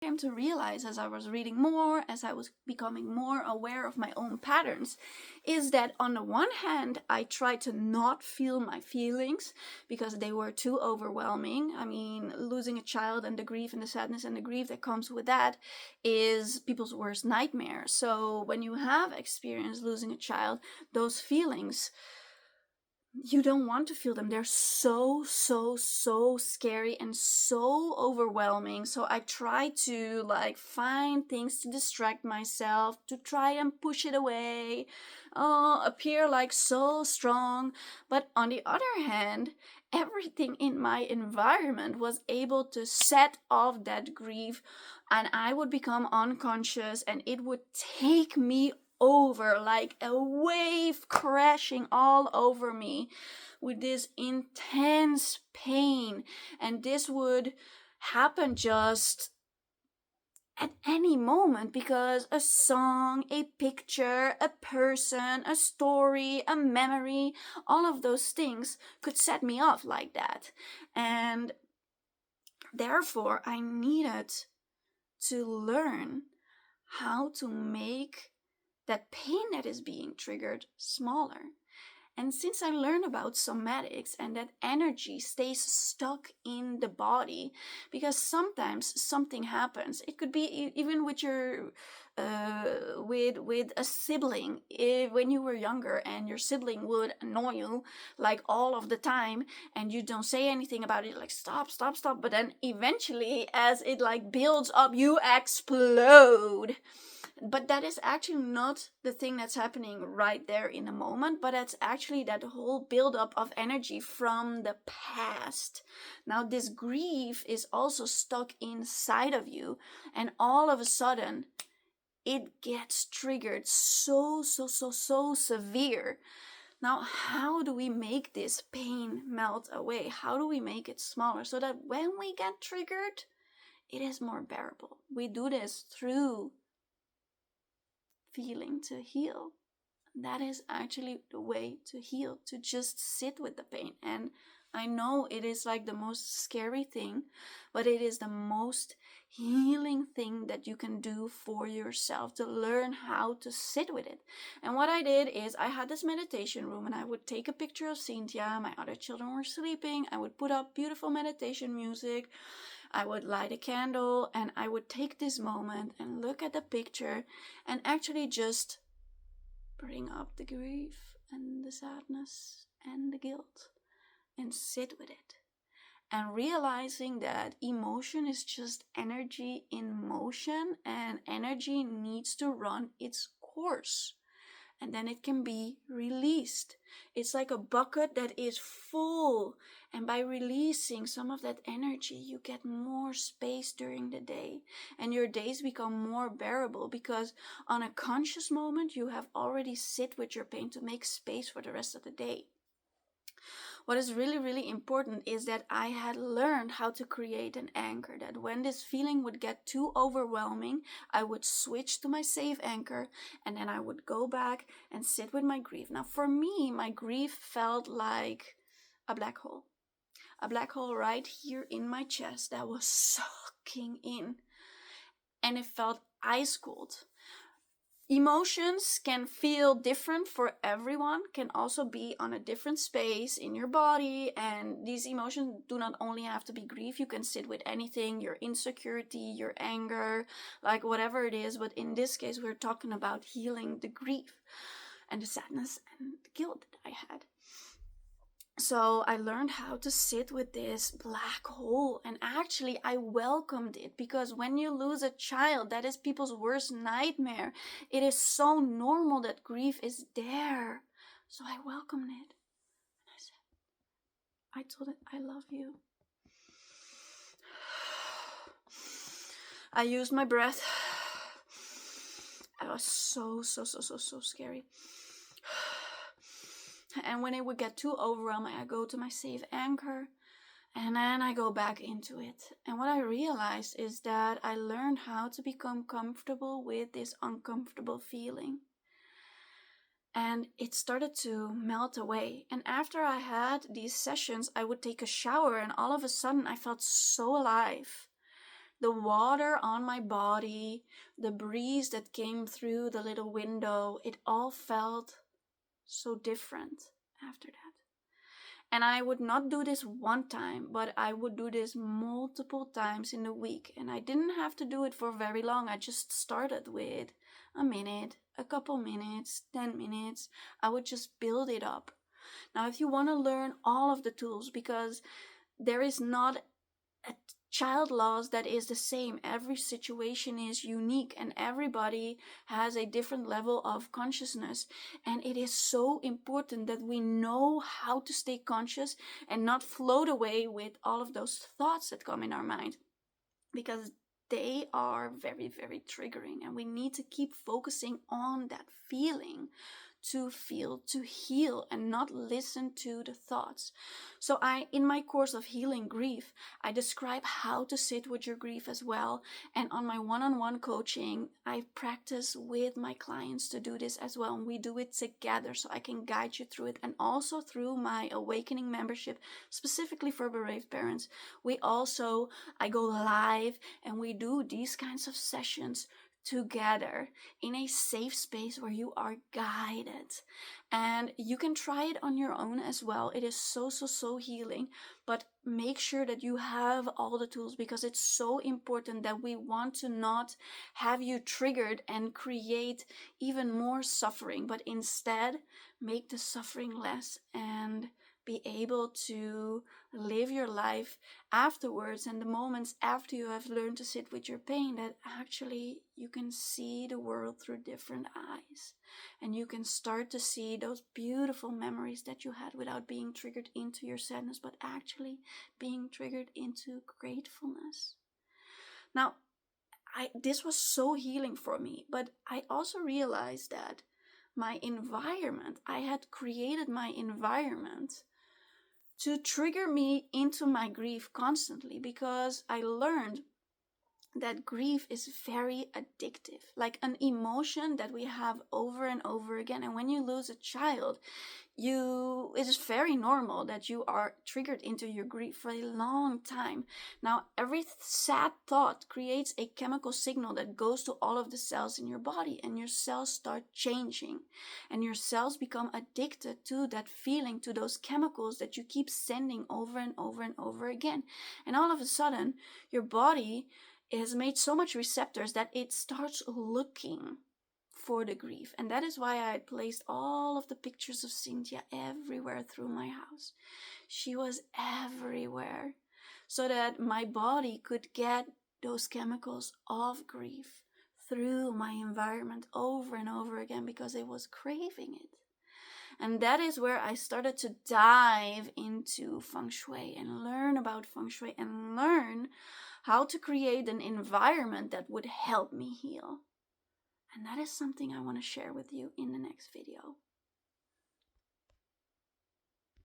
came to realize as I was reading more, as I was becoming more aware of my own patterns, is that on the one hand, I tried to not feel my feelings because they were too overwhelming. I mean, losing a child and the grief and the sadness and the grief that comes with that is people's worst nightmare. So when you have experienced losing a child, those feelings, you don't want to feel them. They're so scary and so overwhelming. So I try to find things to distract myself, to try and push it away, appear so strong. But on the other hand, everything in my environment was able to set off that grief, and I would become unconscious and it would take me over like a wave crashing all over me with this intense pain. And this would happen just at any moment, because a song, a picture, a person, a story, a memory, all of those things could set me off like that. And therefore I needed to learn how to make that pain that is being triggered smaller. And since I learned about somatics and that energy stays stuck in the body, because sometimes something happens. It could be even with your with a sibling. When you were younger and your sibling would annoy you all of the time, and you don't say anything about it, stop, stop, stop. But then eventually, as it builds up, you explode. But that is actually not the thing that's happening right there in the moment, but that's actually that whole buildup of energy from the past. Now, this grief is also stuck inside of you, and all of a sudden, it gets triggered so severe. Now, how do we make this pain melt away? How do we make it smaller so that when we get triggered, it is more bearable? We do this through feeling to heal. That is actually the way to heal, to just sit with the pain. And I know it is the most scary thing, but it is the most healing thing that you can do for yourself, to learn how to sit with it. And what I did is I had this meditation room, and I would take a picture of Cynthia. My other children were sleeping. I would put up beautiful meditation music. I would light a candle, and I would take this moment and look at the picture and actually just bring up the grief and the sadness and the guilt and sit with it. And realizing that emotion is just energy in motion, and energy needs to run its course. And then it can be released. It's like a bucket that is full. And by releasing some of that energy, you get more space during the day. And your days become more bearable, because on a conscious moment, you have already sit with your pain to make space for the rest of the day. What is really important is that I had learned how to create an anchor, that when this feeling would get too overwhelming, I would switch to my safe anchor, and then I would go back and sit with my grief. Now, for me, my grief felt like a black hole right here in my chest that was sucking in, and it felt ice cold. Emotions can feel different for everyone, can also be on a different space in your body, and these emotions do not only have to be grief. You can sit with anything, your insecurity, your anger, whatever it is. But in this case, we're talking about healing the grief and the sadness and the guilt that I had. So I learned how to sit with this black hole, and actually I welcomed it, because when you lose a child, that is people's worst nightmare. It is so normal that grief is there. So I welcomed it. And I told it, I love you. I used my breath. It was so scary. And when it would get too overwhelming, I go to my safe anchor, and then I go back into it. And what I realized is that I learned how to become comfortable with this uncomfortable feeling. And it started to melt away. And after I had these sessions, I would take a shower, and all of a sudden I felt so alive. The water on my body, the breeze that came through the little window, it all felt so different after that. And I would not do this one time, but I would do this multiple times in a week. And I didn't have to do it for very long. I just started with a minute, a couple minutes, 10 minutes. I would just build it up. Now, if you want to learn all of the tools, because there is not a child laws that is the same. Every situation is unique and everybody has a different level of consciousness. And it is so important that we know how to stay conscious and not float away with all of those thoughts that come in our mind, because they are very, very triggering, and we need to keep focusing on that feeling to feel, to heal, and not listen to the thoughts. So in my course of healing grief, I describe how to sit with your grief as well. And on my one-on-one coaching, I practice with my clients to do this as well. And we do it together so I can guide you through it. And also through my Awakening membership, specifically for bereaved parents, I go live and we do these kinds of sessions together in a safe space where you are guided. And you can try it on your own as well. It is so healing, but make sure that you have all the tools, because it's so important that we want to not have you triggered and create even more suffering, but instead make the suffering less and be able to live your life afterwards, and the moments after you have learned to sit with your pain, that actually you can see the world through different eyes, and you can start to see those beautiful memories that you had without being triggered into your sadness, but actually being triggered into gratefulness. Now, this was so healing for me, but I also realized that I had created my environment to trigger me into my grief constantly, because I learned that grief is very addictive, like an emotion that we have over and over again. And when you lose a child, it is very normal that you are triggered into your grief for a long time. Now, every sad thought creates a chemical signal that goes to all of the cells in your body, and your cells start changing, and your cells become addicted to that feeling, to those chemicals that you keep sending over and over and over again. And all of a sudden, your body has made so much receptors that it starts looking for the grief. And that is why I had placed all of the pictures of Cynthia everywhere through my house. She was everywhere, so that my body could get those chemicals of grief through my environment over and over again, because it was craving it. And that is where I started to dive into feng shui and learn about feng shui and learn how to create an environment that would help me heal. And that is something I want to share with you in the next video.